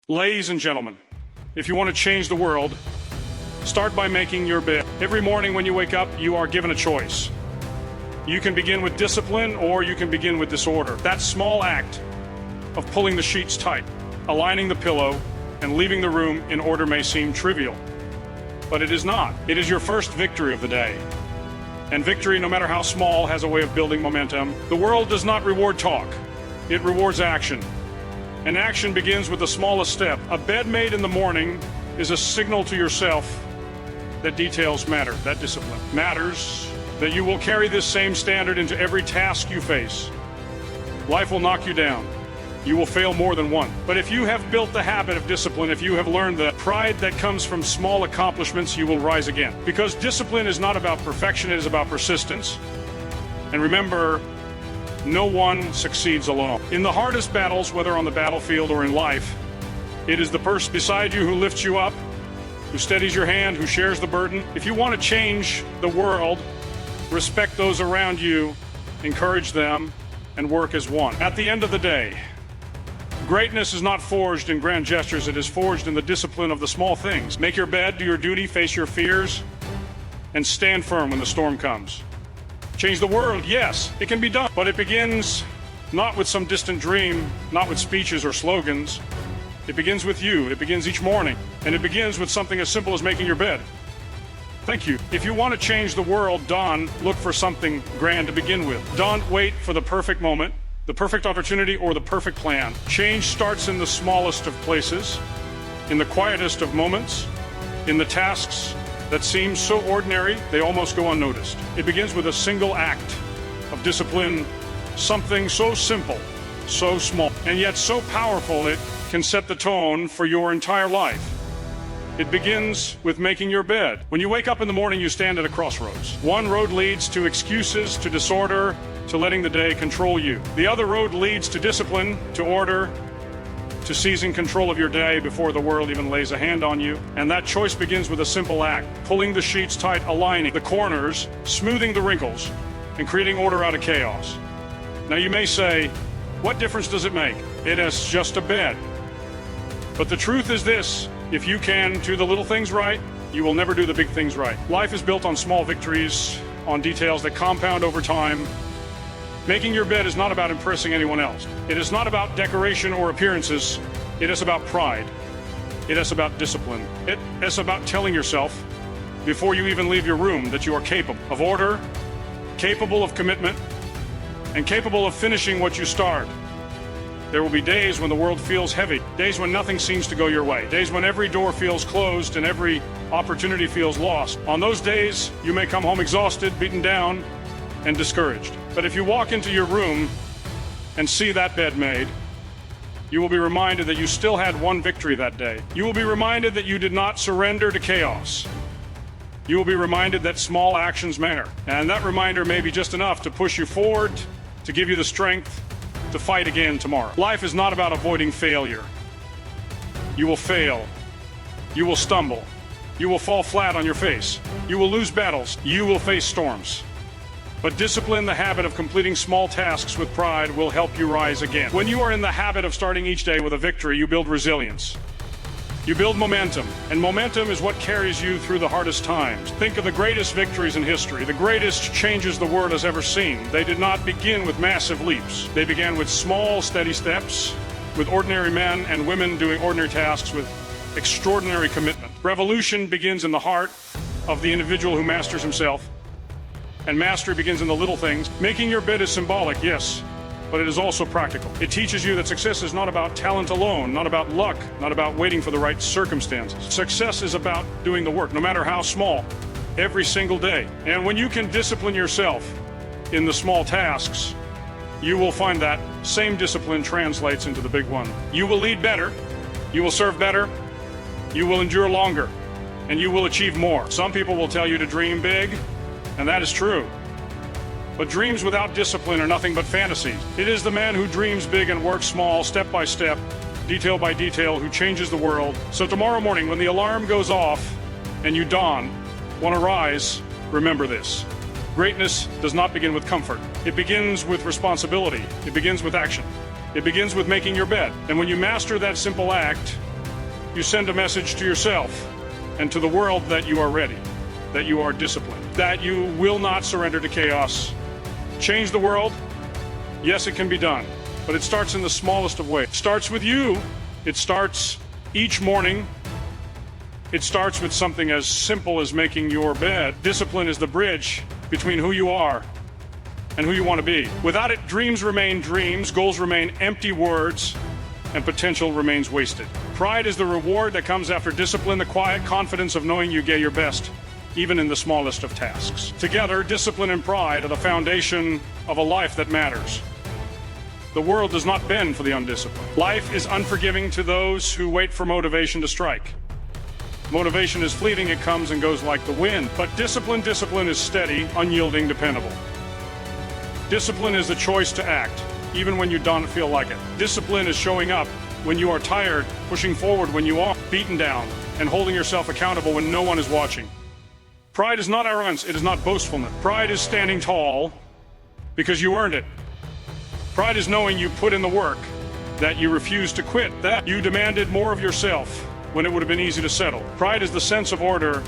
Ladies and gentlemen, if you want to change the world, start by making your bed. Every morning when you wake up, you are given a choice. You can begin with discipline or you can begin with disorder. That small act of pulling the sheets tight, aligning the pillow, and leaving the room in order may seem trivial, but it is not. It is your first victory of the day. And victory, no matter how small, has a way of building momentum. The world does not reward talk. It rewards action. And action begins with the smallest step. A bed made in the morning is a signal to yourself that details matter, that discipline matters, that you will carry this same standard into every task you face. Life will knock you down. You will fail more than one. But if you have built the habit of discipline, if you have learned the pride that comes from small accomplishments, you will rise again. Because discipline is not about perfection, it is about persistence. And remember, no one succeeds alone. In the hardest battles, whether on the battlefield or in life, it is the person beside you who lifts you up, who steadies your hand, who shares the burden. If you want to change the world, respect those around you, encourage them, and work as one. At the end of the day, greatness is not forged in grand gestures, it is forged in the discipline of the small things. Make your bed, do your duty, face your fears, and stand firm when the storm comes. Change the world, yes, it can be done, but it begins not with some distant dream, not with speeches or slogans. It begins with you. It begins each morning, and it begins with something as simple as making your bed. Thank you. If you want to change the world, don't look for something grand to begin with. Don't wait for the perfect moment, the perfect opportunity, or the perfect plan. Change starts in the smallest of places, in the quietest of moments, in the tasks that seem so ordinary they almost go unnoticed. It begins with a single act of discipline, something so simple, so small, and yet so powerful it can set the tone for your entire life. It begins with making your bed. When you wake up in the morning, you stand at a crossroads. One road leads to excuses, to disorder, to letting the day control you. The other road leads to discipline, to order, to seizing control of your day before the world even lays a hand on you. And that choice begins with a simple act: pulling the sheets tight, aligning the corners, smoothing the wrinkles, and creating order out of chaos. Now you may say, what difference does it make? It is just a bed. But the truth is this: if you can do the little things right, you will never do the big things right. Life is built on small victories, on details that compound over time. Making your bed is not about impressing anyone else. It is not about decoration or appearances. It is about pride. It is about discipline. It is about telling yourself, before you even leave your room, that you are capable of order, capable of commitment, and capable of finishing what you start. There will be days when the world feels heavy, days when nothing seems to go your way, days when every door feels closed and every opportunity feels lost. On those days, you may come home exhausted, beaten down, and discouraged. But if you walk into your room and see that bed made, you will be reminded that you still had one victory that day. You will be reminded that you did not surrender to chaos. You will be reminded that small actions matter. And that reminder may be just enough to push you forward, to give you the strength to fight again tomorrow. Life is not about avoiding failure. You will fail. You will stumble. You will fall flat on your face. You will lose battles. You will face storms. But discipline, the habit of completing small tasks with pride, will help you rise again. When you are in the habit of starting each day with a victory, you build resilience. You build momentum, and momentum is what carries you through the hardest times. Think of the greatest victories in history, the greatest changes the world has ever seen. They did not begin with massive leaps. They began with small, steady steps, with ordinary men and women doing ordinary tasks with extraordinary commitment. Revolution begins in the heart of the individual who masters himself. And mastery begins in the little things. Making your bed is symbolic, yes, but it is also practical. It teaches you that success is not about talent alone, not about luck, not about waiting for the right circumstances. Success is about doing the work, no matter how small, every single day. And when you can discipline yourself in the small tasks, you will find that same discipline translates into the big one. You will lead better, you will serve better, you will endure longer, and you will achieve more. Some people will tell you to dream big, and that is true. But dreams without discipline are nothing but fantasies. It is the man who dreams big and works small, step by step, detail by detail, who changes the world. So tomorrow morning, when the alarm goes off and you want to rise, remember this: greatness does not begin with comfort. It begins with responsibility. It begins with action. It begins with making your bed. And when you master that simple act, you send a message to yourself and to the world that you are ready, that you are disciplined, that you will not surrender to chaos. Change the world? Yes, it can be done, but it starts in the smallest of ways. It starts with you. It starts each morning. It starts with something as simple as making your bed. Discipline is the bridge between who you are and who you want to be. Without it, dreams remain dreams, goals remain empty words, and potential remains wasted. Pride is the reward that comes after discipline, the quiet confidence of knowing you gave your best, even in the smallest of tasks. Together, discipline and pride are the foundation of a life that matters. The world does not bend for the undisciplined. Life is unforgiving to those who wait for motivation to strike. Motivation is fleeting, it comes and goes like the wind. But discipline is steady, unyielding, dependable. Discipline is the choice to act, even when you don't feel like it. Discipline is showing up when you are tired, pushing forward when you are beaten down, and holding yourself accountable when no one is watching. Pride is not arrogance, it is not boastfulness. Pride is standing tall because you earned it. Pride is knowing you put in the work, that you refused to quit, that you demanded more of yourself when it would have been easy to settle. Pride is the sense of order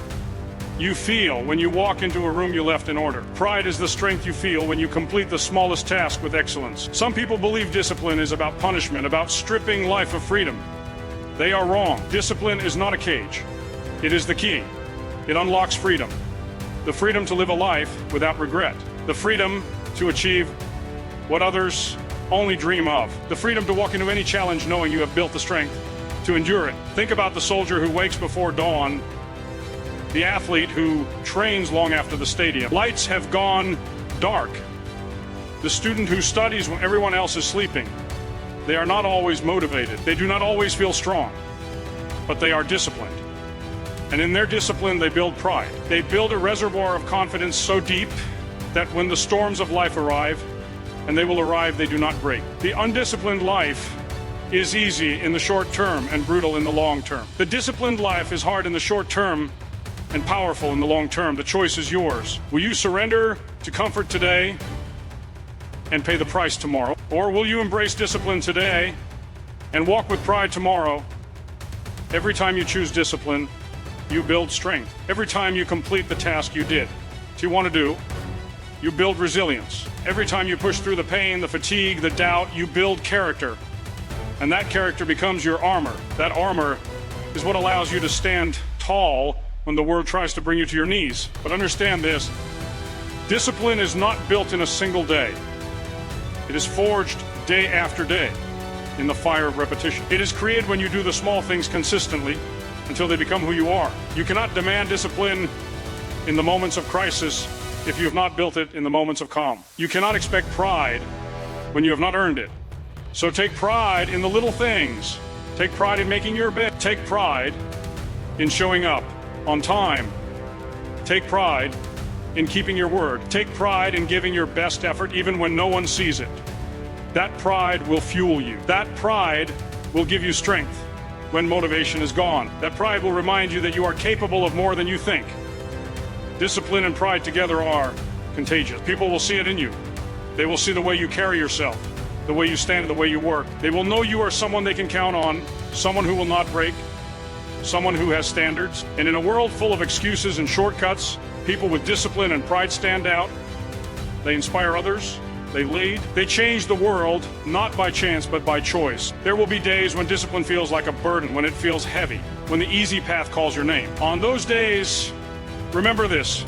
you feel when you walk into a room you left in order. Pride is the strength you feel when you complete the smallest task with excellence. Some people believe discipline is about punishment, about stripping life of freedom. They are wrong. Discipline is not a cage. It is the key. It unlocks freedom. The freedom to live a life without regret. The freedom to achieve what others only dream of. The freedom to walk into any challenge knowing you have built the strength to endure it. Think about the soldier who wakes before dawn, the athlete who trains long after the stadium. Lights have gone dark. The student who studies when everyone else is sleeping. They are not always motivated. They do not always feel strong, but they are disciplined. And in their discipline, they build pride. They build a reservoir of confidence so deep that when the storms of life arrive, and they will arrive, they do not break. The undisciplined life is easy in the short term and brutal in the long term. The disciplined life is hard in the short term and powerful in the long term. The choice is yours. Will you surrender to comfort today and pay the price tomorrow? Or will you embrace discipline today and walk with pride tomorrow? Every time you choose discipline, you build strength. Every time you complete the task you did, what you want to do, you build resilience. Every time you push through the pain, the fatigue, the doubt, you build character. And that character becomes your armor. That armor is what allows you to stand tall when the world tries to bring you to your knees. But understand this, discipline is not built in a single day. It is forged day after day in the fire of repetition. It is created when you do the small things consistently until they become who you are. You cannot demand discipline in the moments of crisis if you have not built it in the moments of calm. You cannot expect pride when you have not earned it. So take pride in the little things. Take pride in making your bed. Take pride in showing up on time. Take pride in keeping your word. Take pride in giving your best effort even when no one sees it. That pride will fuel you. That pride will give you strength when motivation is gone. That pride will remind you that you are capable of more than you think. Discipline and pride together are contagious. People will see it in you. They will see the way you carry yourself, the way you stand, the way you work. They will know you are someone they can count on, someone who will not break, someone who has standards. And in a world full of excuses and shortcuts, people with discipline and pride stand out. They inspire others. They lead. They change the world, not by chance, but by choice. There will be days when discipline feels like a burden, when it feels heavy, when the easy path calls your name. On those days, remember this.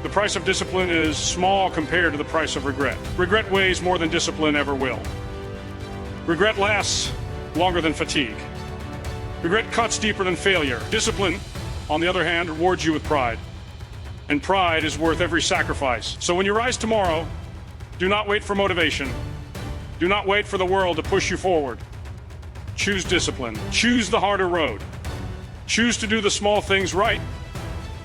The price of discipline is small compared to the price of regret. Regret weighs more than discipline ever will. Regret lasts longer than fatigue. Regret cuts deeper than failure. Discipline, on the other hand, rewards you with pride. And pride is worth every sacrifice. So when you rise tomorrow, do not wait for motivation. Do not wait for the world to push you forward. Choose discipline. Choose the harder road. Choose to do the small things right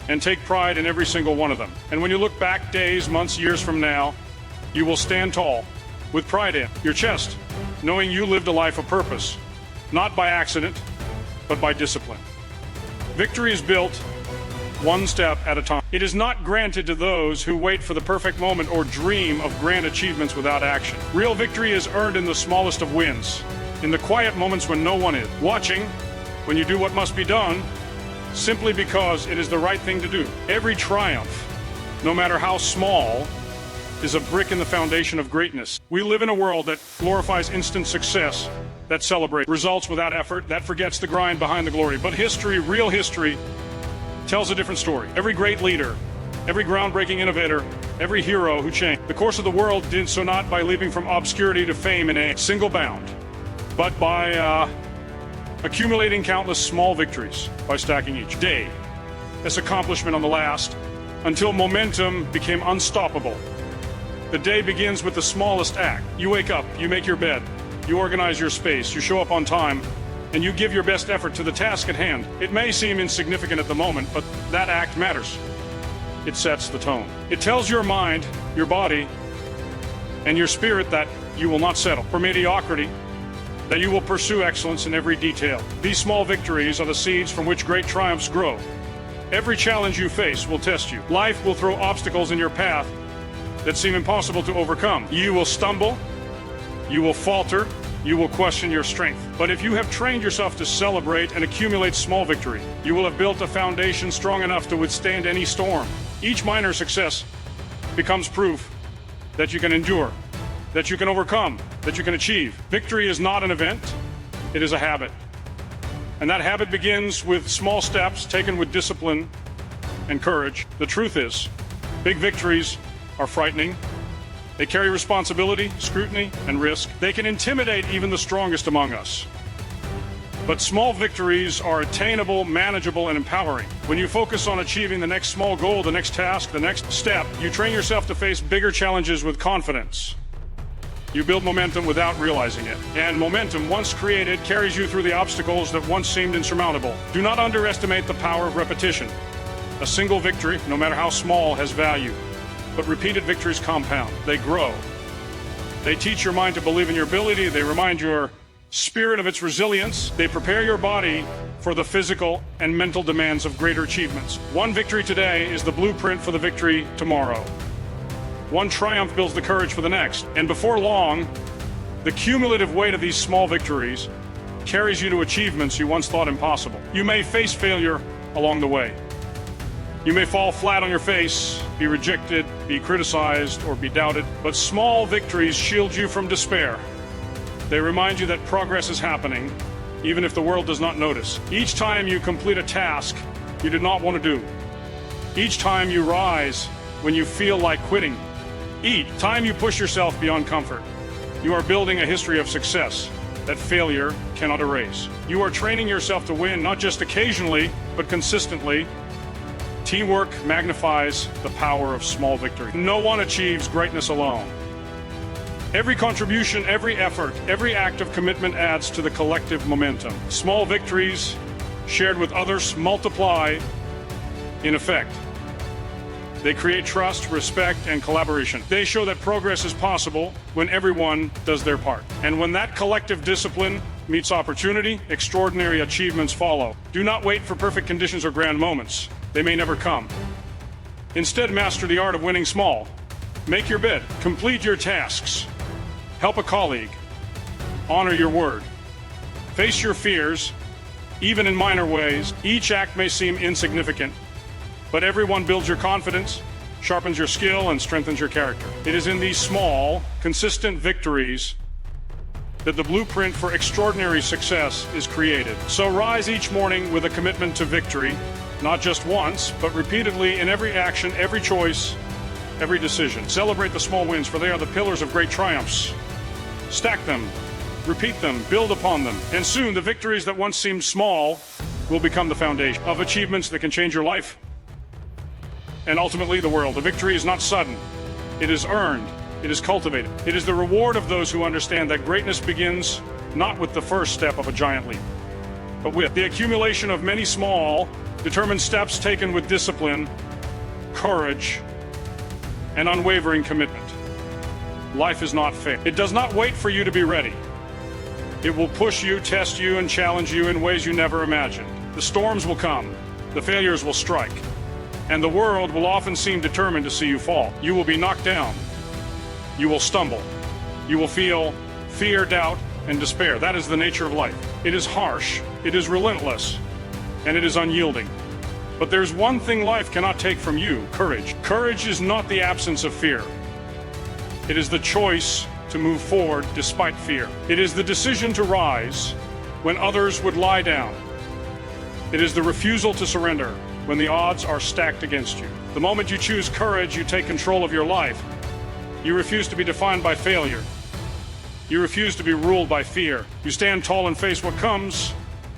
and take pride in every single one of them. And when you look back days, months, years from now, you will stand tall with pride in your chest, knowing you lived a life of purpose, not by accident, but by discipline. Victory is built one step at a time. It is not granted to those who wait for the perfect moment or dream of grand achievements without action. Real victory is earned in the smallest of wins, in the quiet moments when no one is watching, when you do what must be done simply because it is the right thing to do. Every triumph, no matter how small, is a brick in the foundation of greatness. We live in a world that glorifies instant success, that celebrates results without effort, that forgets the grind behind the glory. But history, real history, tells a different story. Every great leader, every groundbreaking innovator, every hero who changed the course of the world did so not by leaping from obscurity to fame in a single bound, but by accumulating countless small victories, by stacking each day as accomplishment on the last, until momentum became unstoppable. The day begins with the smallest act. You wake up, you make your bed, you organize your space, you show up on time, and you give your best effort to the task at hand. It may seem insignificant at the moment, but that act matters. It sets the tone. It tells your mind, your body, and your spirit that you will not settle for mediocrity, that you will pursue excellence in every detail. These small victories are the seeds from which great triumphs grow. Every challenge you face will test you. Life will throw obstacles in your path that seem impossible to overcome. You will stumble, you will falter, you will question your strength. But if you have trained yourself to celebrate and accumulate small victory, you will have built a foundation strong enough to withstand any storm. Each minor success becomes proof that you can endure, that you can overcome, that you can achieve. Victory is not an event, it is a habit. And that habit begins with small steps taken with discipline and courage. The truth is, big victories are frightening. They carry responsibility, scrutiny, and risk. They can intimidate even the strongest among us. But small victories are attainable, manageable, and empowering. When you focus on achieving the next small goal, the next task, the next step, you train yourself to face bigger challenges with confidence. You build momentum without realizing it. And momentum, once created, carries you through the obstacles that once seemed insurmountable. Do not underestimate the power of repetition. A single victory, no matter how small, has value. But repeated victories compound. They grow. They teach your mind to believe in your ability. They remind your spirit of its resilience. They prepare your body for the physical and mental demands of greater achievements. One victory today is the blueprint for the victory tomorrow. One triumph builds the courage for the next. And before long, the cumulative weight of these small victories carries you to achievements you once thought impossible. You may face failure along the way. You may fall flat on your face, be rejected, be criticized, or be doubted, but small victories shield you from despair. They remind you that progress is happening, even if the world does not notice. Each time you complete a task you did not want to do. Each time you rise when you feel like quitting. Each time you push yourself beyond comfort. You are building a history of success that failure cannot erase. You are training yourself to win, not just occasionally, but consistently. Teamwork magnifies the power of small victory. No one achieves greatness alone. Every contribution, every effort, every act of commitment adds to the collective momentum. Small victories shared with others multiply in effect. They create trust, respect, and collaboration. They show that progress is possible when everyone does their part. And when that collective discipline meets opportunity, extraordinary achievements follow. Do not wait for perfect conditions or grand moments. They may never come. Instead, master the art of winning small. Make your bed. Complete your tasks. Help a colleague. Honor your word. Face your fears, even in minor ways. Each act may seem insignificant, but everyone builds your confidence, sharpens your skill, and strengthens your character. It is in these small, consistent victories that the blueprint for extraordinary success is created. So rise each morning with a commitment to victory, not just once, but repeatedly in every action, every choice, every decision. Celebrate the small wins, for they are the pillars of great triumphs. Stack them, repeat them, build upon them, and soon the victories that once seemed small will become the foundation of achievements that can change your life and ultimately the world. The victory is not sudden. It is earned. It is cultivated. It is the reward of those who understand that greatness begins not with the first step of a giant leap, but with the accumulation of many small, determined steps taken with discipline, courage, and unwavering commitment. Life is not fair. It does not wait for you to be ready. It will push you, test you, and challenge you in ways you never imagined. The storms will come. The failures will strike. And the world will often seem determined to see you fall. You will be knocked down. You will stumble. You will feel fear, doubt, and despair. That is the nature of life. It is harsh, it is relentless, and it is unyielding. But there's one thing life cannot take from you: courage. Courage is not the absence of fear. It is the choice to move forward despite fear. It is the decision to rise when others would lie down. It is the refusal to surrender when the odds are stacked against you. The moment you choose courage, you take control of your life. You refuse to be defined by failure. You refuse to be ruled by fear. You stand tall and face what comes,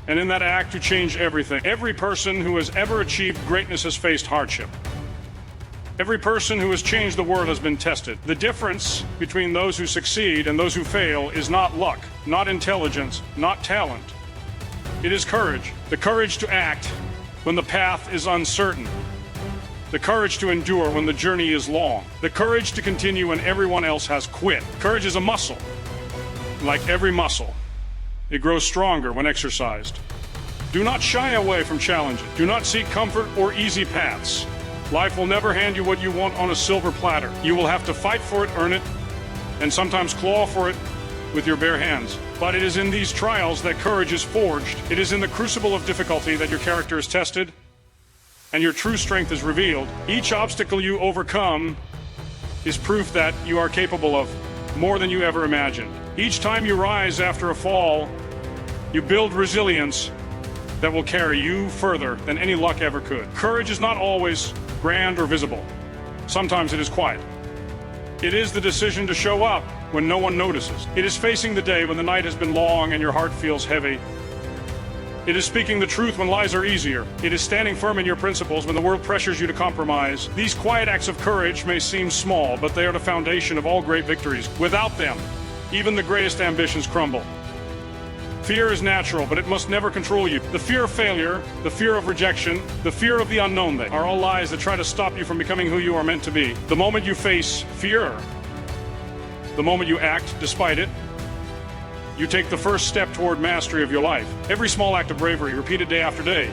and in that act you change everything. Every person who has ever achieved greatness has faced hardship. Every person who has changed the world has been tested. The difference between those who succeed and those who fail is not luck, not intelligence, not talent. It is courage. The courage to act when the path is uncertain. The courage to endure when the journey is long. The courage to continue when everyone else has quit. Courage is a muscle. Like every muscle, it grows stronger when exercised. Do not shy away from challenges. Do not seek comfort or easy paths. Life will never hand you what you want on a silver platter. You will have to fight for it, earn it, and sometimes claw for it with your bare hands. But it is in these trials that courage is forged. It is in the crucible of difficulty that your character is tested and your true strength is revealed. Each obstacle you overcome is proof that you are capable of more than you ever imagined. Each time you rise after a fall, you build resilience that will carry you further than any luck ever could. Courage is not always grand or visible. Sometimes it is quiet. It is the decision to show up when no one notices. It is facing the day when the night has been long and your heart feels heavy. It is speaking the truth when lies are easier. It is standing firm in your principles when the world pressures you to compromise. These quiet acts of courage may seem small, but they are the foundation of all great victories. Without them, even the greatest ambitions crumble. Fear is natural, but it must never control you. The fear of failure, the fear of rejection, the fear of the unknown are all lies that try to stop you from becoming who you are meant to be. The moment you face fear, the moment you act despite it, you take the first step toward mastery of your life. Every small act of bravery, repeated day after day,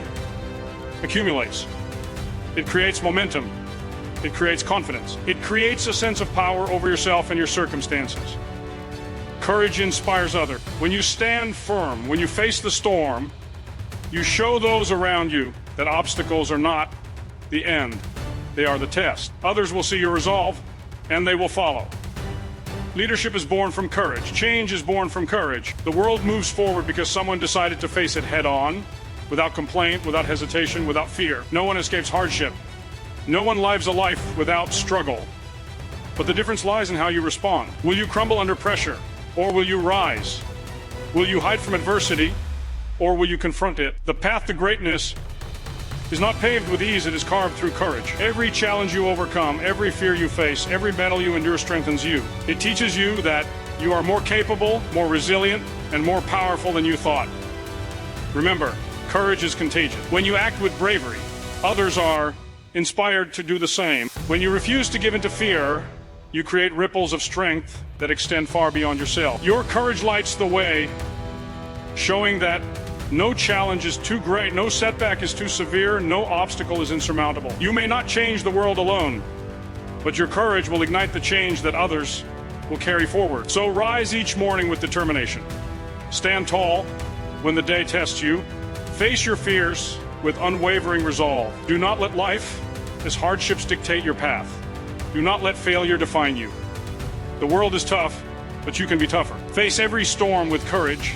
accumulates. It creates momentum. It creates confidence. It creates a sense of power over yourself and your circumstances. Courage inspires others. When you stand firm, when you face the storm, you show those around you that obstacles are not the end. They are the test. Others will see your resolve, and they will follow. Leadership is born from courage. Change is born from courage. The world moves forward because someone decided to face it head on, without complaint, without hesitation, without fear. No one escapes hardship. No one lives a life without struggle. But the difference lies in how you respond. Will you crumble under pressure? Or will you rise? Will you hide from adversity, or will you confront it? The path to greatness is not paved with ease, it is carved through courage. Every challenge you overcome, every fear you face, every battle you endure strengthens you. It teaches you that you are more capable, more resilient, and more powerful than you thought. Remember, courage is contagious. When you act with bravery, others are inspired to do the same. When you refuse to give in to fear, you create ripples of strength that extend far beyond yourself. Your courage lights the way, showing that no challenge is too great, no setback is too severe, no obstacle is insurmountable. You may not change the world alone, but your courage will ignite the change that others will carry forward. So rise each morning with determination. Stand tall when the day tests you. Face your fears with unwavering resolve. Do not let life, as hardships dictate your path. Do not let failure define you. The world is tough, but you can be tougher. Face every storm with courage,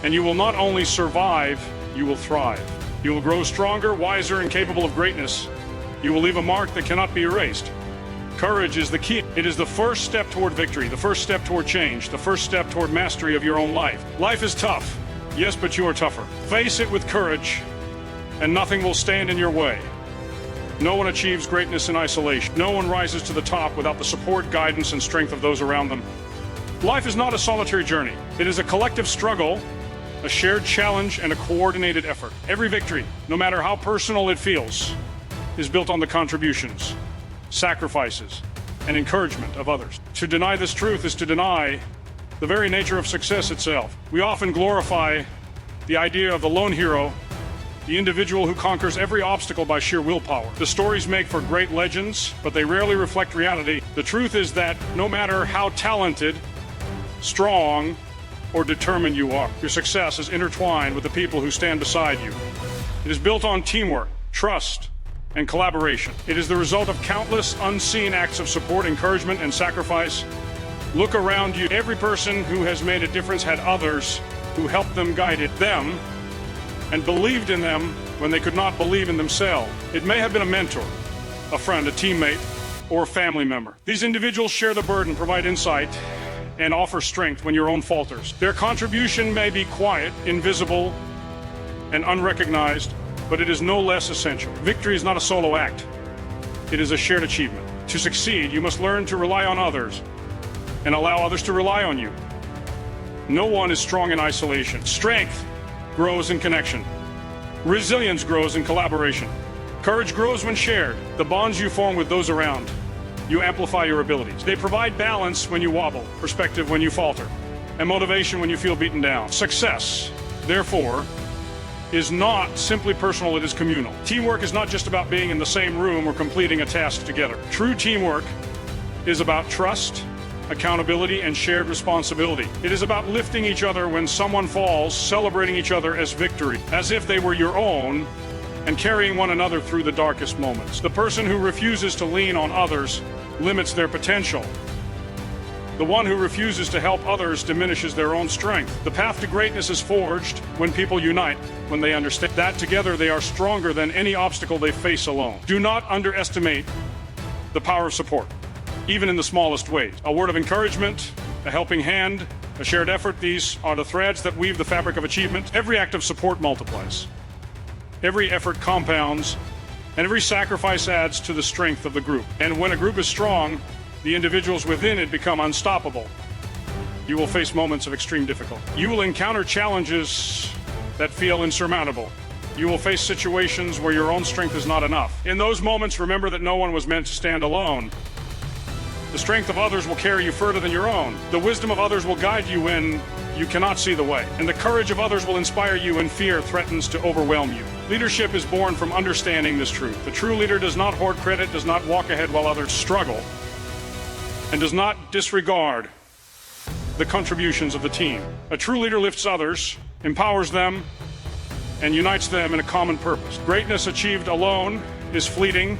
and you will not only survive, you will thrive. You will grow stronger, wiser, and capable of greatness. You will leave a mark that cannot be erased. Courage is the key. It is the first step toward victory, the first step toward change, the first step toward mastery of your own life. Life is tough, yes, but you are tougher. Face it with courage, and nothing will stand in your way. No one achieves greatness in isolation. No one rises to the top without the support, guidance, and strength of those around them. Life is not a solitary journey. It is a collective struggle, a shared challenge, and a coordinated effort. Every victory, no matter how personal it feels, is built on the contributions, sacrifices, and encouragement of others. To deny this truth is to deny the very nature of success itself. We often glorify the idea of the lone hero, the individual who conquers every obstacle by sheer willpower. The stories make for great legends, but they rarely reflect reality. The truth is that no matter how talented, strong, or determined you are. Your success is intertwined with the people who stand beside you. It is built on teamwork, trust, and collaboration. It is the result of countless unseen acts of support, encouragement, and sacrifice. Look around you. Every person who has made a difference had others who helped them, guided them, and believed in them when they could not believe in themselves. It may have been a mentor, a friend, a teammate, or a family member. These individuals share the burden, provide insight, and offer strength when your own falters. Their contribution may be quiet, invisible, and unrecognized, but it is no less essential. Victory is not a solo act. It is a shared achievement. To succeed, you must learn to rely on others and allow others to rely on you. No one is strong in isolation. Strength grows in connection. Resilience grows in collaboration. Courage grows when shared. The bonds you form with those around you amplify your abilities. They provide balance when you wobble, perspective when you falter, and motivation when you feel beaten down. Success, therefore, is not simply personal, it is communal. Teamwork is not just about being in the same room or completing a task together. True teamwork is about trust, accountability, and shared responsibility. It is about lifting each other when someone falls, celebrating each other as victory, as if they were your own, and carrying one another through the darkest moments. The person who refuses to lean on others limits their potential. The one who refuses to help others diminishes their own strength. The path to greatness is forged when people unite, when they understand that together they are stronger than any obstacle they face alone. Do not underestimate the power of support, even in the smallest ways. A word of encouragement, a helping hand, a shared effort, these are the threads that weave the fabric of achievement. Every act of support multiplies. Every effort compounds, and every sacrifice adds to the strength of the group. And when a group is strong, the individuals within it become unstoppable. You will face moments of extreme difficulty. You will encounter challenges that feel insurmountable. You will face situations where your own strength is not enough. In those moments, remember that no one was meant to stand alone. The strength of others will carry you further than your own. The wisdom of others will guide you when you cannot see the way. And the courage of others will inspire you when fear threatens to overwhelm you. Leadership is born from understanding this truth. The true leader does not hoard credit, does not walk ahead while others struggle, and does not disregard the contributions of the team. A true leader lifts others, empowers them, and unites them in a common purpose. Greatness achieved alone is fleeting,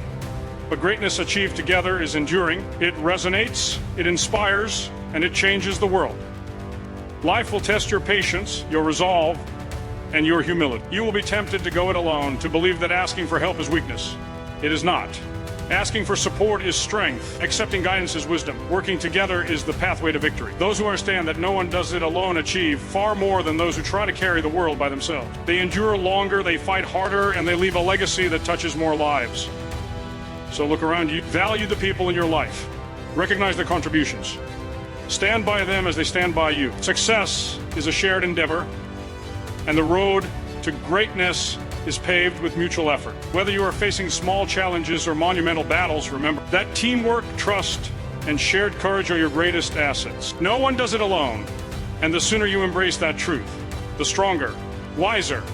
but greatness achieved together is enduring. It resonates, it inspires, and it changes the world. Life will test your patience, your resolve, and your humility. You will be tempted to go it alone, to believe that asking for help is weakness. It is not. Asking for support is strength. Accepting guidance is wisdom. Working together is the pathway to victory. Those who understand that no one does it alone achieve far more than those who try to carry the world by themselves. They endure longer, they fight harder, and they leave a legacy that touches more lives. So look around you. Value the people in your life. Recognize their contributions. Stand by them as they stand by you. Success is a shared endeavor, and the road to greatness is paved with mutual effort. Whether you are facing small challenges or monumental battles, remember that teamwork, trust, and shared courage are your greatest assets. No one does it alone, and the sooner you embrace that truth, the stronger, wiser,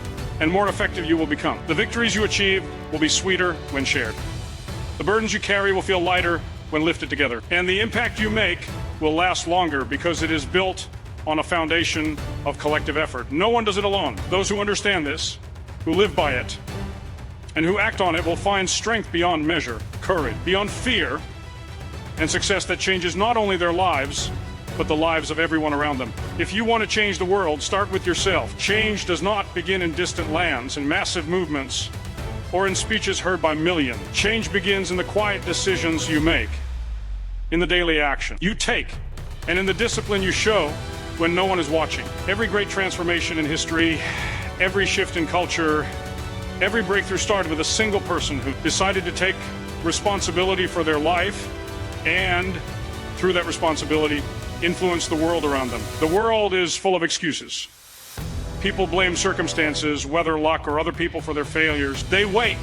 and more effective you will become. The victories you achieve will be sweeter when shared. The burdens you carry will feel lighter when lifted together, and the impact you make will last longer because it is built on a foundation of collective effort. No one does it alone. Those who understand this, who live by it, and who act on it will find strength beyond measure, courage beyond fear, and success that changes not only their lives, but the lives of everyone around them. If you want to change the world, start with yourself. Change does not begin in distant lands, in massive movements, or in speeches heard by millions. Change begins in the quiet decisions you make, in the daily action you take, and in the discipline you show when no one is watching. Every great transformation in history, every shift in culture, every breakthrough started with a single person who decided to take responsibility for their life and, through that responsibility, influence the world around them. The world is full of excuses. People blame circumstances, weather, luck, or other people for their failures. They wait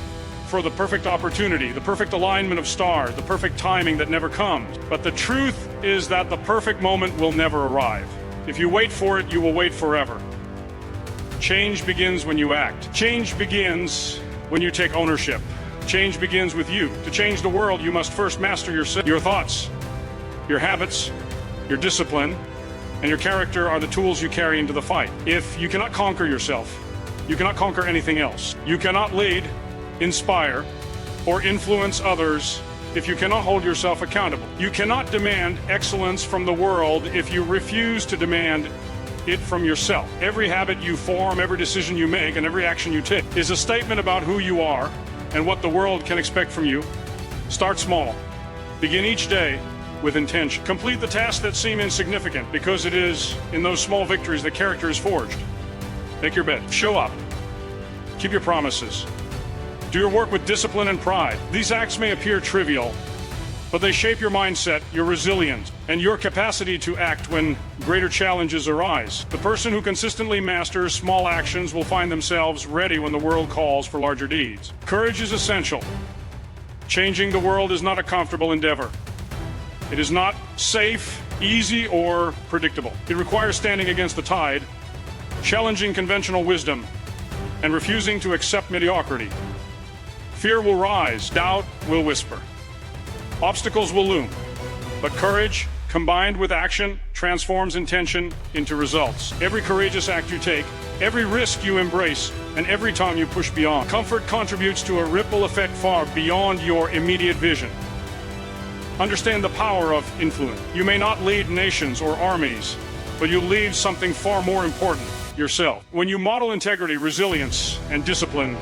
for the perfect opportunity, the perfect alignment of stars, the perfect timing that never comes. But the truth is that the perfect moment will never arrive. If you wait for it, you will wait forever. Change begins when you act. Change begins when you take ownership. Change begins with you. To change the world, you must first master yourself, your thoughts, your habits, your discipline, and your character are the tools you carry into the fight. If you cannot conquer yourself, you cannot conquer anything else. You cannot lead, inspire, or influence others if you cannot hold yourself accountable. You cannot demand excellence from the world if you refuse to demand it from yourself. Every habit you form, every decision you make, and every action you take is a statement about who you are and what the world can expect from you. Start small. Begin each day with intention. Complete the tasks that seem insignificant, because it is in those small victories that character is forged. Make your bed. Show up. Keep your promises. Do your work with discipline and pride. These acts may appear trivial, but they shape your mindset, your resilience, and your capacity to act when greater challenges arise. The person who consistently masters small actions will find themselves ready when the world calls for larger deeds. Courage is essential. Changing the world is not a comfortable endeavor. It is not safe, easy, or predictable. It requires standing against the tide, challenging conventional wisdom, and refusing to accept mediocrity. Fear will rise, doubt will whisper. Obstacles will loom, but courage, combined with action, transforms intention into results. Every courageous act you take, every risk you embrace, and every time you push beyond. Comfort contributes to a ripple effect far beyond your immediate vision. Understand the power of influence. You may not lead nations or armies, but you lead something far more important, yourself. When you model integrity, resilience, and discipline,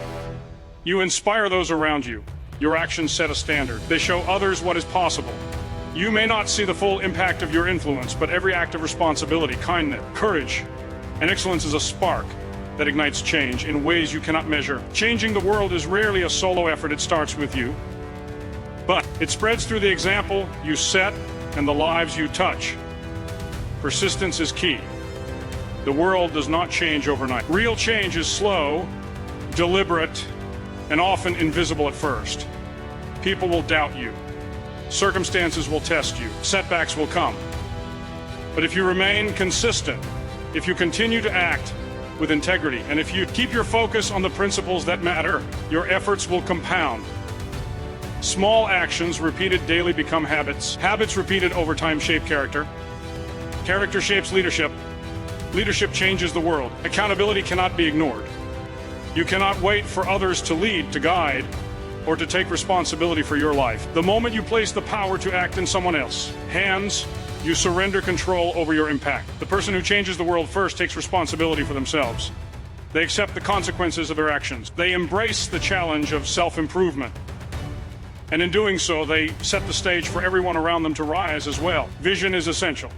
you inspire those around you. Your actions set a standard. They show others what is possible. You may not see the full impact of your influence, but every act of responsibility, kindness, courage, and excellence is a spark that ignites change in ways you cannot measure. Changing the world is rarely a solo effort. It starts with you, but it spreads through the example you set and the lives you touch. Persistence is key. The world does not change overnight. Real change is slow, deliberate, and often invisible at first. People will doubt you. Circumstances will test you. Setbacks will come. But if you remain consistent, if you continue to act with integrity, and if you keep your focus on the principles that matter, your efforts will compound. Small actions repeated daily become habits. Habits repeated over time shape character. Character shapes leadership. Leadership changes the world. Accountability cannot be ignored. You cannot wait for others to lead, to guide, or to take responsibility for your life. The moment you place the power to act in someone else's hands, you surrender control over your impact. The person who changes the world first takes responsibility for themselves. They accept the consequences of their actions. They embrace the challenge of self-improvement. And in doing so, they set the stage for everyone around them to rise as well. Vision is essential.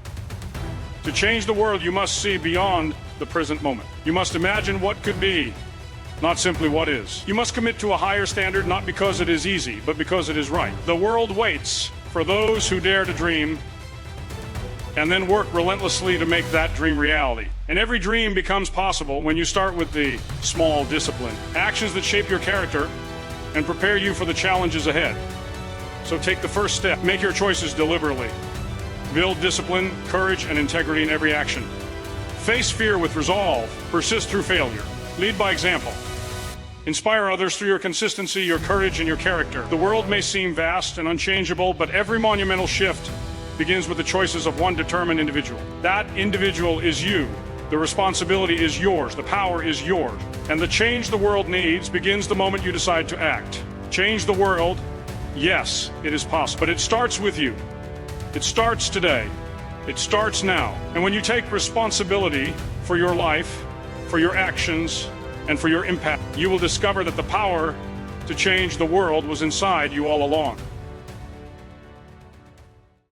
To change the world, you must see beyond the present moment. You must imagine what could be, not simply what is. You must commit to a higher standard, not because it is easy, but because it is right. The world waits for those who dare to dream and then work relentlessly to make that dream reality. And every dream becomes possible when you start with the small discipline. Actions that shape your character and prepare you for the challenges ahead. So take the first step. Make your choices deliberately. Build discipline, courage, and integrity in every action. Face fear with resolve. Persist through failure. Lead by example. Inspire others through your consistency, your courage, and your character. The world may seem vast and unchangeable, but every monumental shift begins with the choices of one determined individual. That individual is you. The responsibility is yours. The power is yours. And the change the world needs begins the moment you decide to act. Change the world, yes, it is possible. But it starts with you. It starts today. It starts now. And when you take responsibility for your life, for your actions, and for your impact, you will discover that the power to change the world was inside you all along.